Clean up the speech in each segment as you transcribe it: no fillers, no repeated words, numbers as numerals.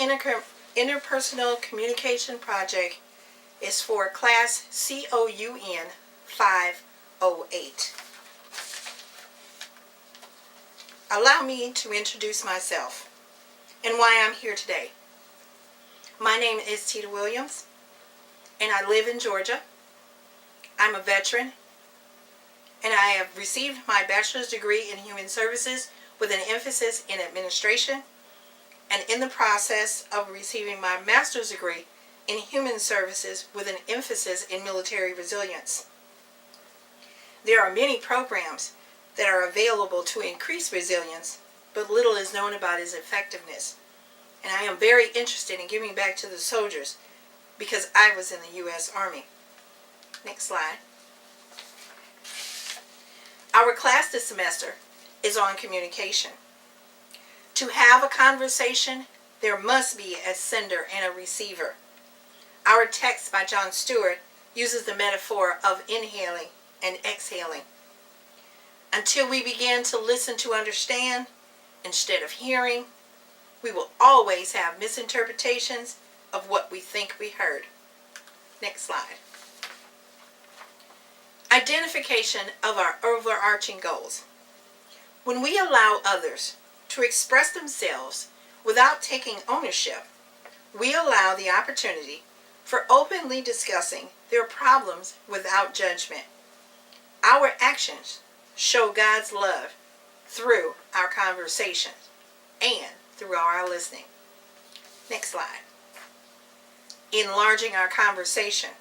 Interpersonal Communication Project is for Class COUN 508. Allow me to introduce myself and why I'm here today. My name is Tita Williams, and I live in Georgia. I'm a veteran, and I have received my bachelor's degree in human services with an emphasis in administration, and in the process of receiving my master's degree in human services with an emphasis in military resilience. There are many programs that are available to increase resilience, but little is known about its effectiveness. And I am very interested in giving back to the soldiers because I was in the U.S. Army. Next slide. Our class this semester is on communication. To have a conversation, there must be a sender and a receiver. Our text by John Stewart uses the metaphor of inhaling and exhaling. Until we begin to listen to understand instead of hearing, we will always have misinterpretations of what we think we heard. Next slide. Identification of our overarching goals. When we allow others to express themselves without taking ownership, we allow the opportunity for openly discussing their problems without judgment. Our actions show God's love through our conversations and through our listening. Next slide. Enlarging our conversation.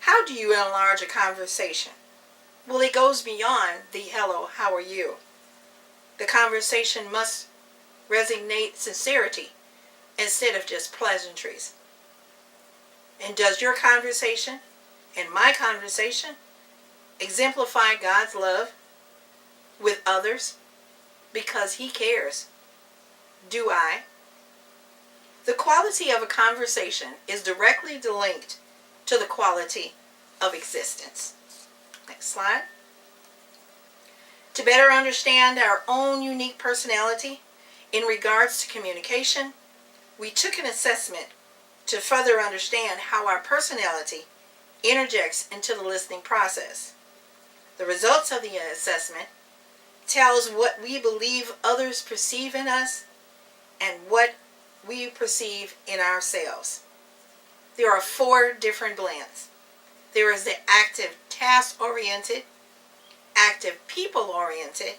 How do you enlarge a conversation? Well, it goes beyond the hello, how are you? The conversation must resonate sincerity instead of just pleasantries. And does your conversation and my conversation exemplify God's love with others because He cares? Do I? The quality of a conversation is directly linked to the quality of existence. Next slide. To better understand our own unique personality in regards to communication, we took an assessment to further understand how our personality interjects into the listening process. The results of the assessment tells what we believe others perceive in us and what we perceive in ourselves. There are 4 different blends. There is the active task-oriented, active people-oriented,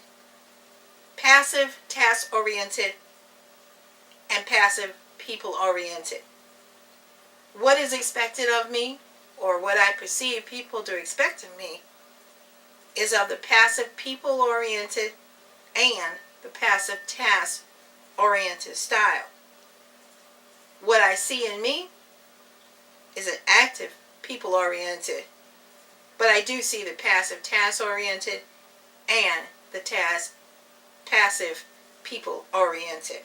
passive task-oriented, and passive people-oriented. What is expected of me, or what I perceive people to expect of me, is of the passive people-oriented and the passive task-oriented style. What I see in me is an active people-oriented, but I do see the passive task-oriented and the passive people-oriented.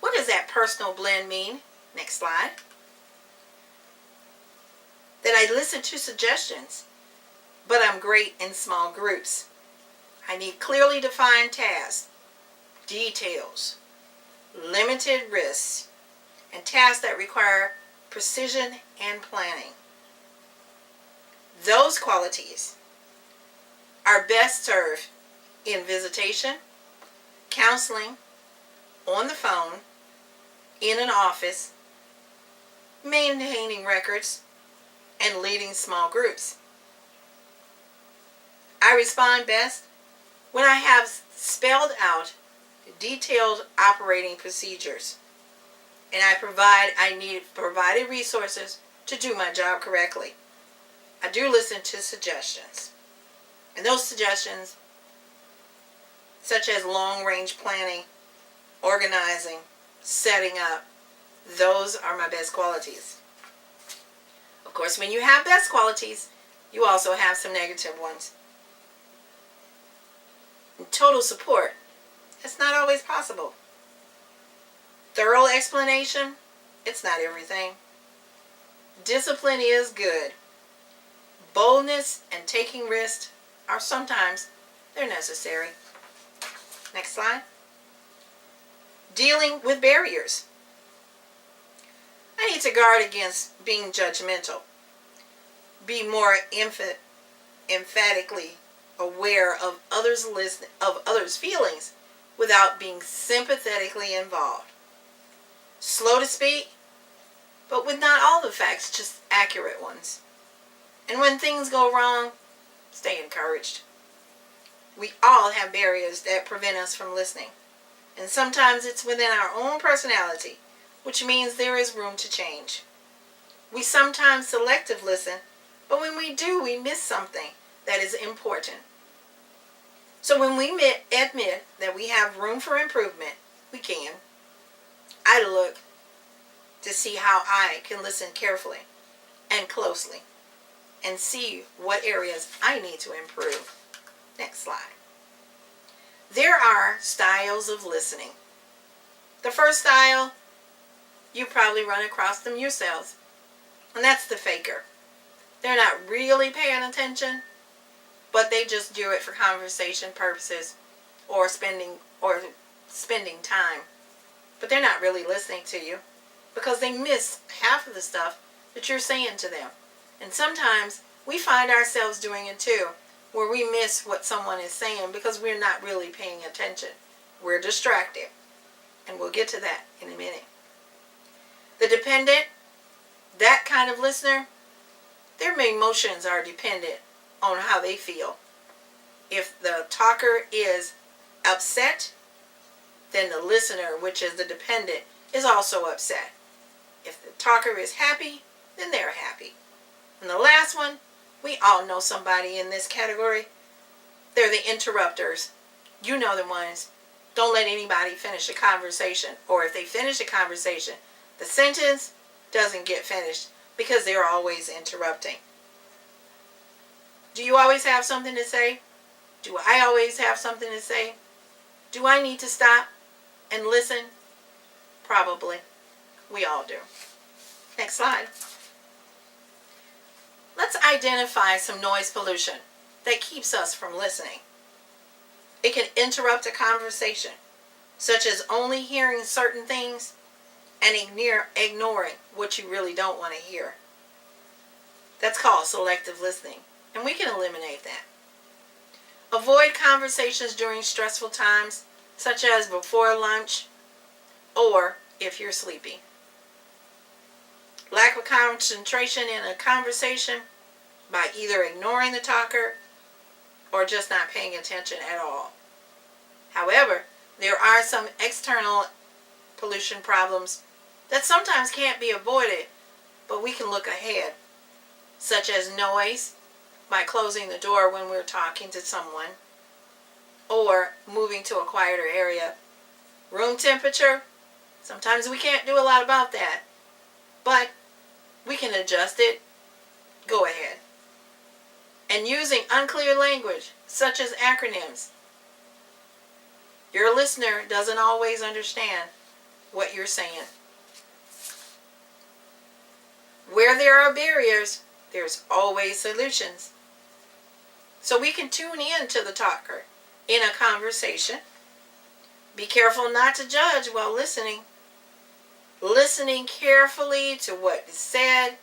What does that personal blend mean? Next slide. That I listen to suggestions, but I'm great in small groups. I need clearly defined tasks, details, limited risks, and tasks that require precision and planning. Those qualities are best served in visitation, counseling, on the phone, in an office, maintaining records, and leading small groups. I respond best when I have spelled out detailed operating procedures, and I need provided resources to do my job correctly. I do listen to suggestions, and those suggestions, such as long-range planning, organizing, setting up, those are my best qualities. Of course, when you have best qualities, you also have some negative ones. And total support, it's not always possible. Thorough explanation, it's not everything. Discipline is good. Boldness and taking risks are sometimes they're necessary. Next slide. Dealing with barriers. I need to guard against being judgmental. Be more emphatically aware of others' feelings without being sympathetically involved. Slow to speak, but with not all the facts, just accurate ones. And when things go wrong, stay encouraged. We all have barriers that prevent us from listening. And sometimes it's within our own personality, which means there is room to change. We sometimes selective listen, but when we do, we miss something that is important. So when we admit that we have room for improvement, we can. I look to see how I can listen carefully and closely and see what areas I need to improve. Next slide. There are styles of listening. The first style, you probably run across them yourselves, and that's the faker. They're not really paying attention, but they just do it for conversation purposes or spending time. But they're not really listening to you because they miss half of the stuff that you're saying to them. And sometimes we find ourselves doing it too, where we miss what someone is saying because we're not really paying attention. We're distracted. And we'll get to that in a minute. The dependent, that kind of listener, their emotions are dependent on how they feel. If the talker is upset, then the listener, which is the dependent, is also upset. If the talker is happy, then they're happy. And the last one, we all know somebody in this category. They're the interrupters. You know the ones. Don't let anybody finish a conversation. Or if they finish a conversation, the sentence doesn't get finished because they're always interrupting. Do you always have something to say? Do I always have something to say? Do I need to stop and listen? Probably. We all do. Next slide. Let's identify some noise pollution that keeps us from listening. It can interrupt a conversation, such as only hearing certain things and ignoring what you really don't want to hear. That's called selective listening, and we can eliminate that. Avoid conversations during stressful times, such as before lunch or if you're sleepy. Lack of concentration in a conversation by either ignoring the talker or just not paying attention at all. However, there are some external pollution problems that sometimes can't be avoided, but we can look ahead, such as noise by closing the door when we're talking to someone or moving to a quieter area. Room temperature, sometimes we can't do a lot about that, but we can adjust it. Go ahead. And using unclear language, such as acronyms. Your listener doesn't always understand what you're saying. Where there are barriers, there's always solutions. So we can tune in to the talker in a conversation. Be careful not to judge while listening. Listening carefully to what is said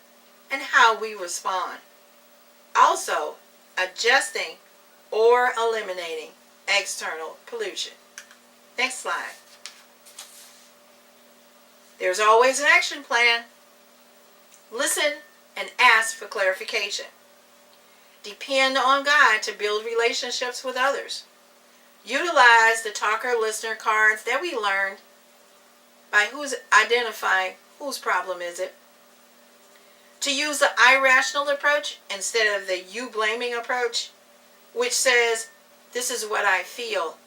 and how we respond. Also, adjusting or eliminating external pollution. Next slide. There's always an action plan. Listen and ask for clarification. Depend on God to build relationships with others. Utilize the talker-listener cards that we learned by identifying whose problem is it. To use the irrational approach instead of the you blaming approach, which says, this is what I feel,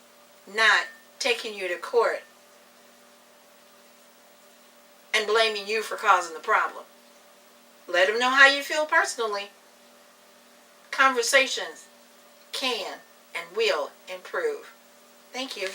not taking you to court and blaming you for causing the problem. Let them know how you feel personally. Conversations can and will improve. Thank you.